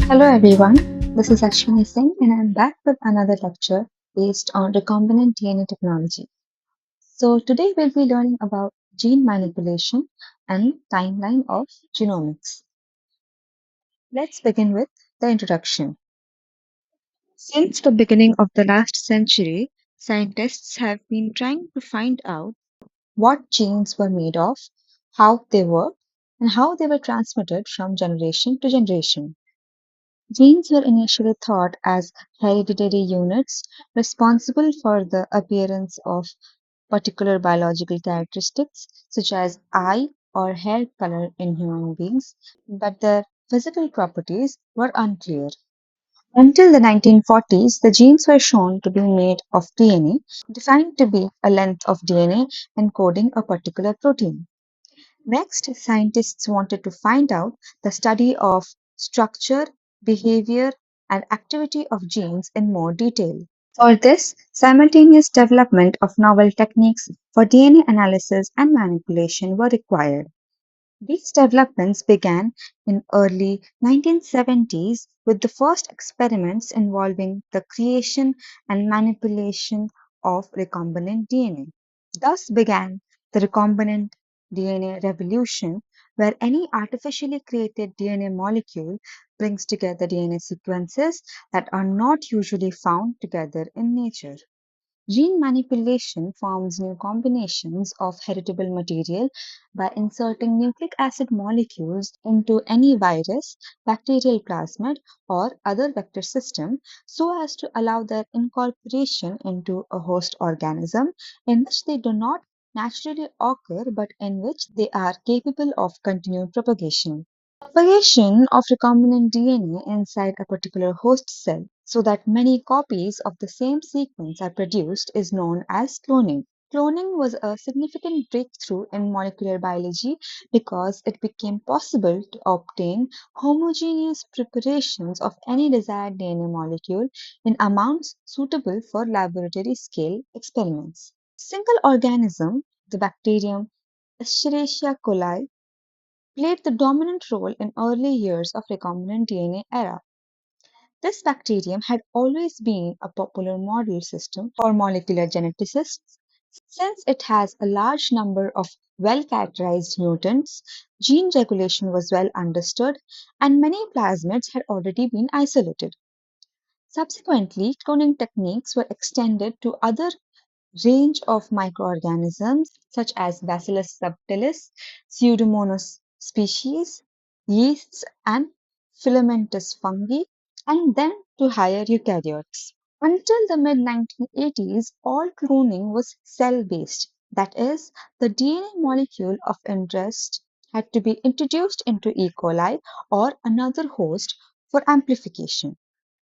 Hello everyone, this is Ashwini Singh and I'm back with another lecture based on recombinant DNA technology. So today we'll be learning about gene manipulation and timeline of genomics. Let's begin with the introduction. Since the beginning of the last century, scientists have been trying to find out what genes were made of, how they work, and how they were transmitted from generation to generation. Genes were initially thought as hereditary units responsible for the appearance of particular biological characteristics, such as eye or hair color in human beings, but their physical properties were unclear. Until the 1940s, the genes were shown to be made of DNA, defined to be a length of DNA encoding a particular protein. Next, scientists wanted to find out the study of structure, behavior, and activity of genes in more detail. For this, simultaneous development of novel techniques for DNA analysis and manipulation were required. These developments began in early 1970s with the first experiments involving the creation and manipulation of recombinant DNA. Thus began the recombinant DNA revolution, where any artificially created DNA molecule brings together DNA sequences that are not usually found together in nature. Gene manipulation forms new combinations of heritable material by inserting nucleic acid molecules into any virus, bacterial plasmid, or other vector system so as to allow their incorporation into a host organism in which they do not naturally occur but in which they are capable of continued propagation. Propagation of recombinant DNA inside a particular host cell so that many copies of the same sequence are produced is known as cloning. Cloning was a significant breakthrough in molecular biology because it became possible to obtain homogeneous preparations of any desired DNA molecule in amounts suitable for laboratory scale experiments. Single organism, the bacterium Escherichia coli, played the dominant role in early years of recombinant DNA era. This bacterium had always been a popular model system for molecular geneticists since it has a large number of well-characterized mutants, gene regulation was well understood, and many plasmids had already been isolated. Subsequently, cloning techniques were extended to other range of microorganisms such as Bacillus subtilis, Pseudomonas species, yeasts, and filamentous fungi, and then to higher eukaryotes. Until the mid 1980s, all cloning was cell based. That is, the DNA molecule of interest had to be introduced into E. coli or another host for amplification.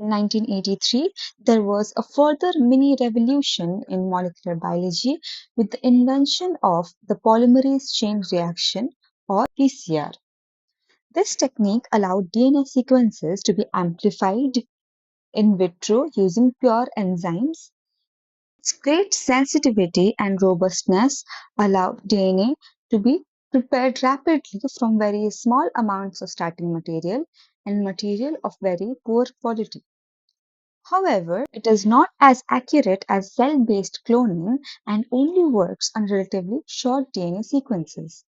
In 1983, there was a further mini revolution in molecular biology with the invention of the polymerase chain reaction or PCR. This technique allowed DNA sequences to be amplified in vitro using pure enzymes. Its great sensitivity and robustness allowed DNA to be prepared rapidly from very small amounts of starting material and material of very poor quality. However, it is not as accurate as cell-based cloning and only works on relatively short DNA sequences.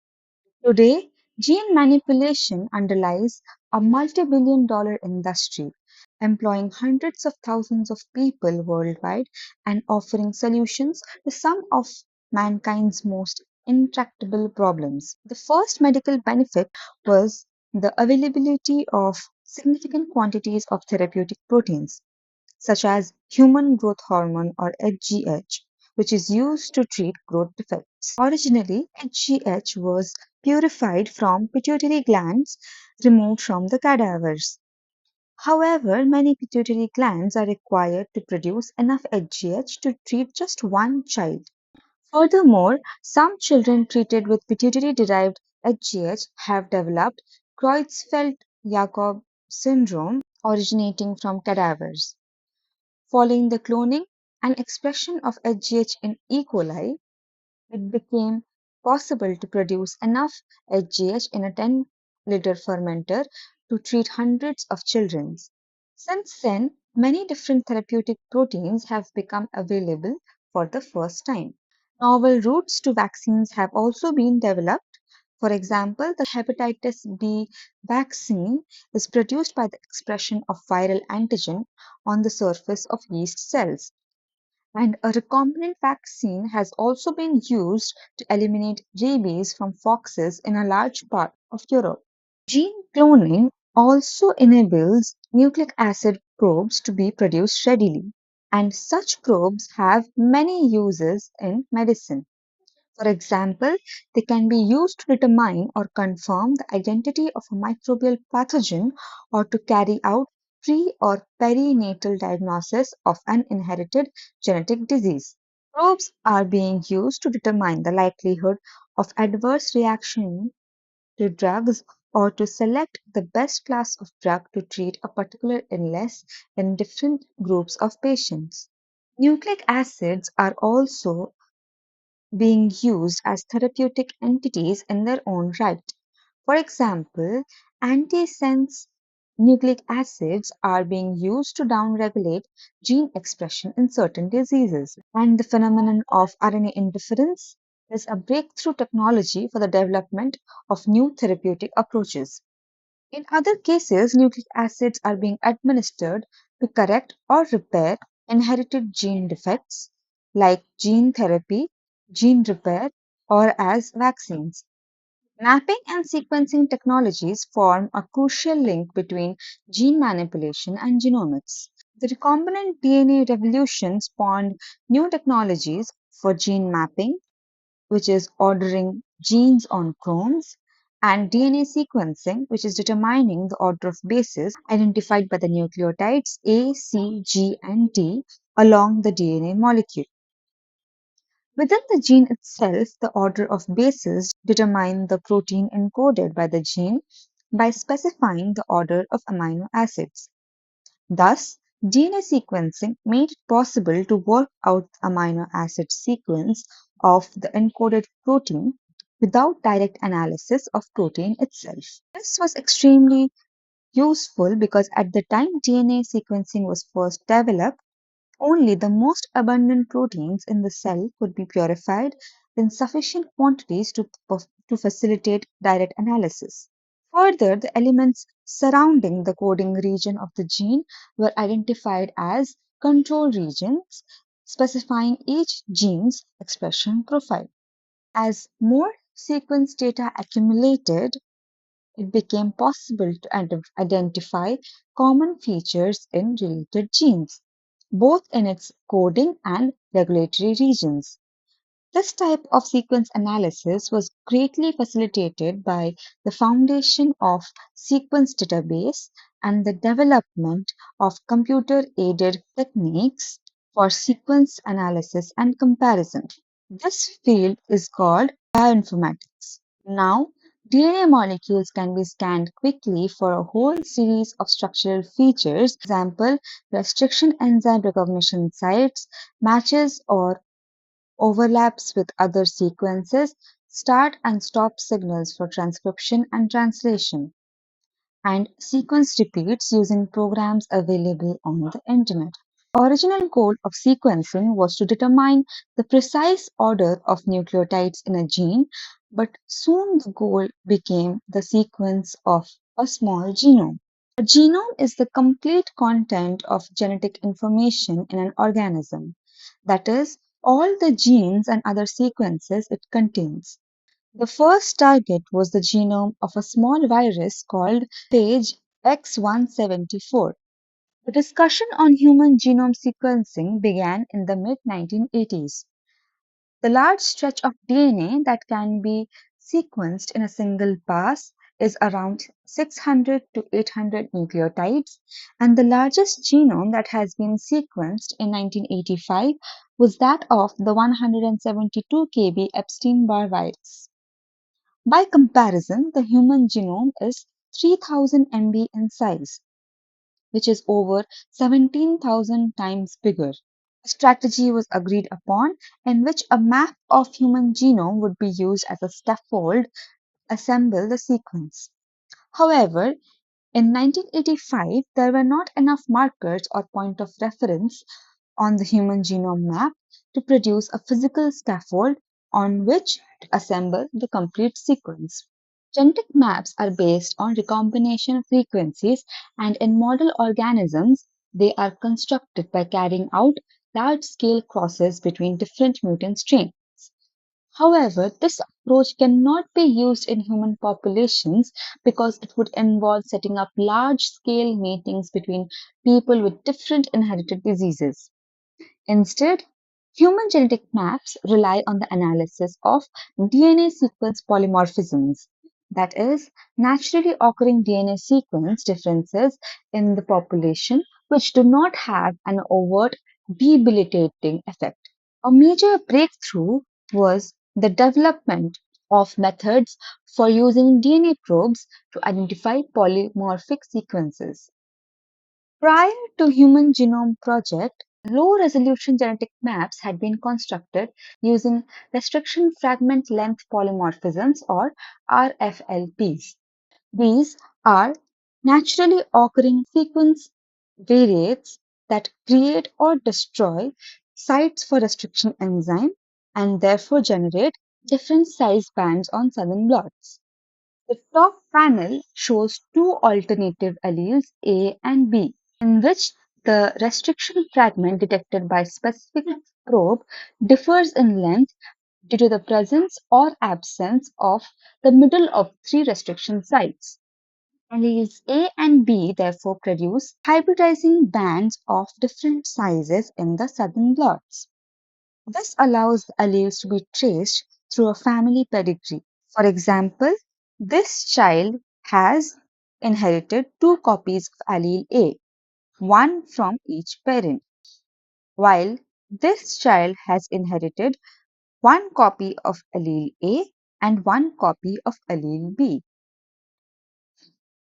Today, gene manipulation underlies a multi-billion dollar industry, employing hundreds of thousands of people worldwide and offering solutions to some of mankind's most intractable problems. The first medical benefit was the availability of significant quantities of therapeutic proteins such as human growth hormone or HGH, which is used to treat growth defects. Originally, HGH was purified from pituitary glands removed from the cadavers. However, many pituitary glands are required to produce enough HGH to treat just one child. Furthermore, some children treated with pituitary derived HGH have developed Creutzfeldt Jakob syndrome originating from cadavers. Following the cloning and expression of HGH in E. coli, it became possible to produce enough HGH in a 10-liter fermenter to treat hundreds of children. Since then, many different therapeutic proteins have become available for the first time. Novel routes to vaccines have also been developed. For example, the hepatitis B vaccine is produced by the expression of viral antigen on the surface of yeast cells. And a recombinant vaccine has also been used to eliminate rabies from foxes in a large part of Europe. Gene cloning also enables nucleic acid probes to be produced readily, and such probes have many uses in medicine. For example, they can be used to determine or confirm the identity of a microbial pathogen or to carry out pre or perinatal diagnosis of an inherited genetic disease. Probes are being used to determine the likelihood of adverse reaction to drugs or to select the best class of drug to treat a particular illness in different groups of patients. Nucleic acids are also being used as therapeutic entities in their own right. For example, antisense nucleic acids are being used to downregulate gene expression in certain diseases. And the phenomenon of RNA interference is a breakthrough technology for the development of new therapeutic approaches. In other cases, nucleic acids are being administered to correct or repair inherited gene defects, like gene therapy, gene repair, or as vaccines. Mapping and sequencing technologies form a crucial link between gene manipulation and genomics. The recombinant DNA revolution spawned new technologies for gene mapping, which is ordering genes on chromes, and DNA sequencing, which is determining the order of bases identified by the nucleotides A, C, G, and T along the DNA molecule. Within the gene itself, the order of bases determine the protein encoded by the gene by specifying the order of amino acids. Thus, DNA sequencing made it possible to work out the amino acid sequence of the encoded protein without direct analysis of protein itself. This was extremely useful because at the time DNA sequencing was first developed, only the most abundant proteins in the cell could be purified in sufficient quantities to facilitate direct analysis. Further, the elements surrounding the coding region of the gene were identified as control regions, specifying each gene's expression profile. As more sequence data accumulated, it became possible to identify common features in related genes, both in its coding and regulatory regions. This type of sequence analysis was greatly facilitated by the foundation of sequence database and the development of computer-aided techniques for sequence analysis and comparison. This field is called bioinformatics. Now, DNA molecules can be scanned quickly for a whole series of structural features, for example, restriction enzyme recognition sites, matches or overlaps with other sequences, start and stop signals for transcription and translation, and sequence repeats using programs available on the internet. The original goal of sequencing was to determine the precise order of nucleotides in a gene, but soon the goal became the sequence of a small genome. A genome is the complete content of genetic information in an organism, that is, all the genes and other sequences it contains. The first target was the genome of a small virus called phage X174. The discussion on human genome sequencing began in the mid 1980s. The large stretch of DNA that can be sequenced in a single pass is around 600 to 800 nucleotides, and the largest genome that has been sequenced in 1985 was that of the 172 kb Epstein-Barr virus. By comparison, the human genome is 3000 MB in size, which is over 17,000 times bigger. A strategy was agreed upon in which a map of human genome would be used as a scaffold to assemble the sequence. However, In 1985, there were not enough markers or point of reference on the human genome map to produce a physical scaffold on which to assemble the complete sequence. Genetic maps are based on recombination frequencies, and in model organisms, they are constructed by carrying out large scale crosses between different mutant strains. However, this approach cannot be used in human populations because it would involve setting up large scale meetings between people with different inherited diseases. Instead, human genetic maps rely on the analysis of DNA sequence polymorphisms, that is, naturally occurring DNA sequence differences in the population which do not have an overt debilitating effect. A major breakthrough was the development of methods for using DNA probes to identify polymorphic sequences. Prior to Human Genome Project, low-resolution genetic maps had been constructed using restriction fragment length polymorphisms or RFLPs. These are naturally occurring sequence variants that create or destroy sites for restriction enzyme and therefore generate different size bands on southern blots. The top panel shows two alternative alleles A and B, in which the restriction fragment detected by specific probe differs in length due to the presence or absence of the middle of three restriction sites. Alleles A and B therefore produce hybridizing bands of different sizes in the southern blots. This allows the alleles to be traced through a family pedigree. For example, this child has inherited two copies of allele A, one from each parent, while this child has inherited one copy of allele A and one copy of allele B.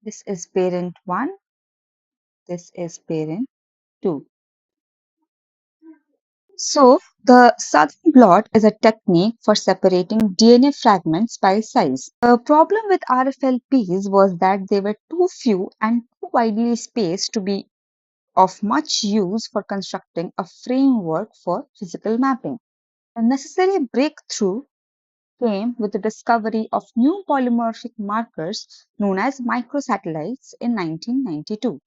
This is parent 1, this is parent 2. So, the southern blot is a technique for separating DNA fragments by size. The problem with RFLPs was that they were too few and too widely spaced to be of much use for constructing a framework for physical mapping. The necessary breakthrough came with the discovery of new polymorphic markers known as microsatellites in 1992.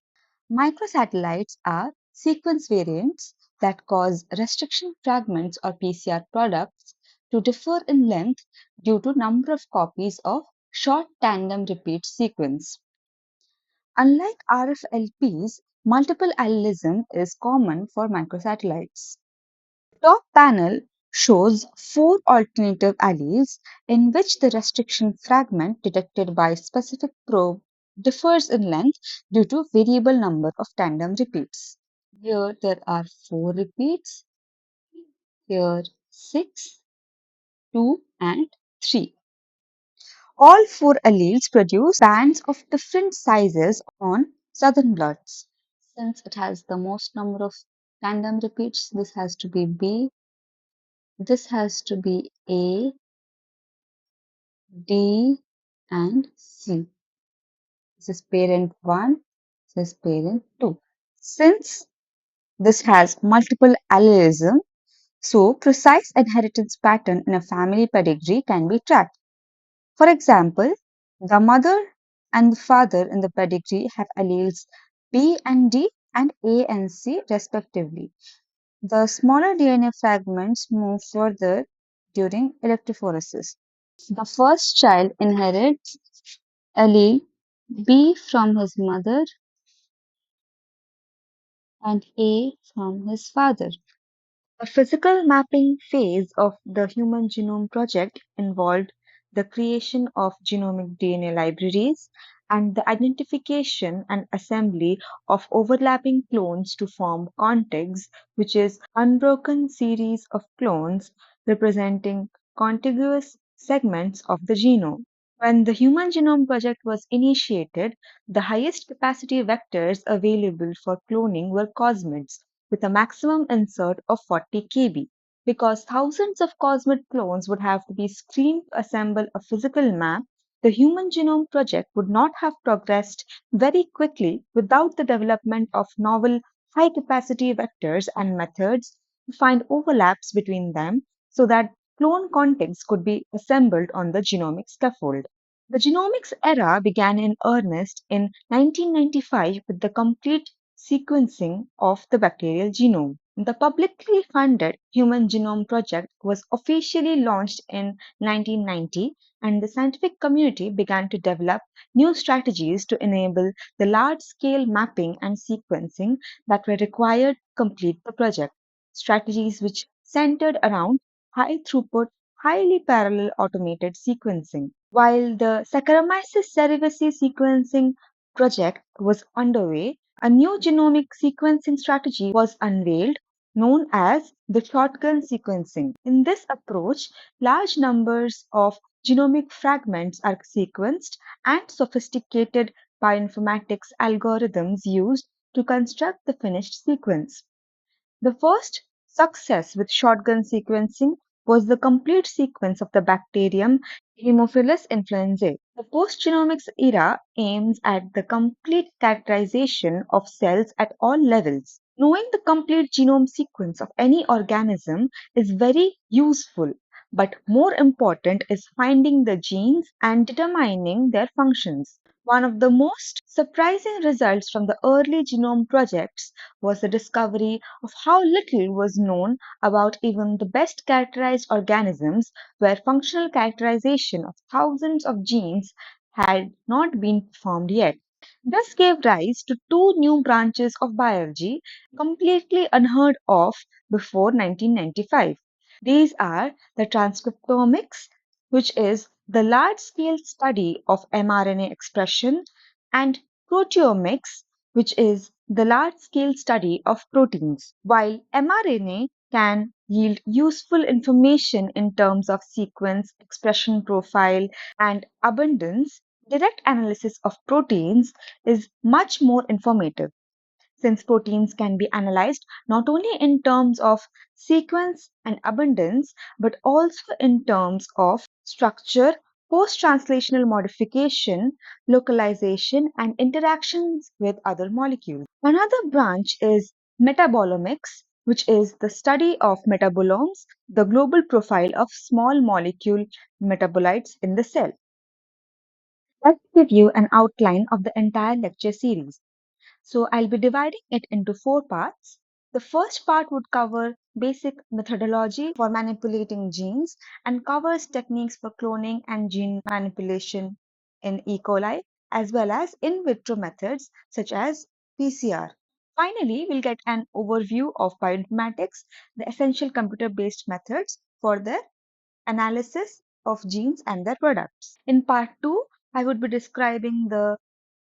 Microsatellites are sequence variants that cause restriction fragments or PCR products to differ in length due to number of copies of short tandem repeat sequence. Unlike RFLPs, multiple allelism is common for microsatellites. The top panel shows four alternative alleles in which the restriction fragment detected by specific probe differs in length due to variable number of tandem repeats. Here there are four repeats, here six, two, and three. All four alleles produce bands of different sizes on southern blots. Since it has the most number of tandem repeats, this has to be B, this has to be A, D, and C. This is parent 1, this is parent 2. Since this has multiple allelism, so precise inheritance pattern in a family pedigree can be tracked. For example, the mother and the father in the pedigree have alleles B and D and A and C respectively. The smaller DNA fragments move further during electrophoresis. The first child inherits allele B from his mother and A from his father. The physical mapping phase of the Human Genome Project involved the creation of genomic DNA libraries and the identification and assembly of overlapping clones to form contigs, which is unbroken series of clones representing contiguous segments of the genome. When the Human Genome Project was initiated, the highest capacity vectors available for cloning were plasmids with a maximum insert of 40 kb. Because thousands of cosmid clones would have to be screened to assemble a physical map, The Human Genome Project would not have progressed very quickly without the development of novel high capacity vectors and methods to find overlaps between them so that clone contents could be assembled on the genomic scaffold. The genomics era began in earnest in 1995 with the complete sequencing of the bacterial genome. The publicly funded Human Genome Project was officially launched in 1990, and the scientific community began to develop new strategies to enable the large scale mapping and sequencing that were required to complete the project. Strategies which centered around high throughput, highly parallel automated sequencing. While the Saccharomyces cerevisiae sequencing project was underway, a new genomic sequencing strategy was unveiled known as the shotgun sequencing. In this approach, large numbers of genomic fragments are sequenced and sophisticated bioinformatics algorithms used to construct the finished sequence. The first success with shotgun sequencing was the complete sequence of the bacterium Haemophilus influenzae. The post-genomics era aims at the complete characterization of cells at all levels. Knowing the complete genome sequence of any organism is very useful, but more important is finding the genes and determining their functions. One of the most surprising results from the early genome projects was the discovery of how little was known about even the best characterized organisms, where functional characterization of thousands of genes had not been performed yet. This gave rise to two new branches of biology completely unheard of before 1995. These are the transcriptomics, which is the large scale study of mRNA expression, and proteomics, which is the large scale study of proteins. While mRNA can yield useful information in terms of sequence, expression profile, and abundance, direct analysis of proteins is much more informative since proteins can be analyzed not only in terms of sequence and abundance, but also in terms of structure, post translational modification, localization, and interactions with other molecules. Another branch is metabolomics, which is the study of metabolomes, the global profile of small molecule metabolites in the cell. Let's give you an outline of the entire lecture series. So I'll be dividing it into four parts. The first part would cover basic methodology for manipulating genes and covers techniques for cloning and gene manipulation in E. coli, as well as in vitro methods such as PCR. Finally, we'll get an overview of bioinformatics, the essential computer-based methods for the analysis of genes and their products. In part 2, I would be describing the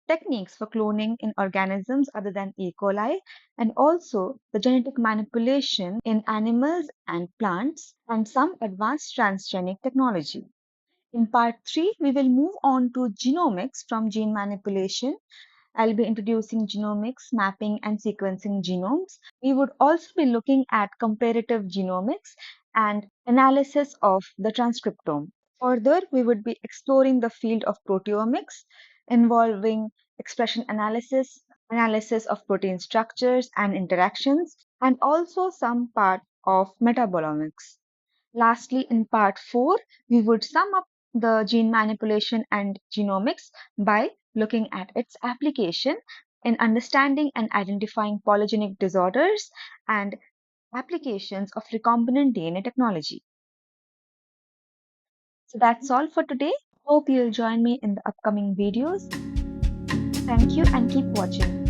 techniques for cloning in organisms other than E. coli, and also the genetic manipulation in animals and plants, and some advanced transgenic technology. In part 3, we will move on to genomics from gene manipulation. I'll be introducing genomics, mapping, and sequencing genomes. We would also be looking at comparative genomics and analysis of the transcriptome. Further, we would be exploring the field of proteomics involving expression analysis, analysis of protein structures and interactions, and also some part of metabolomics. Lastly, in part 4, we would sum up the gene manipulation and genomics by looking at its application in understanding and identifying polygenic disorders and applications of recombinant DNA technology. So that's all for today. Hope you'll join me in the upcoming videos. Thank you and keep watching.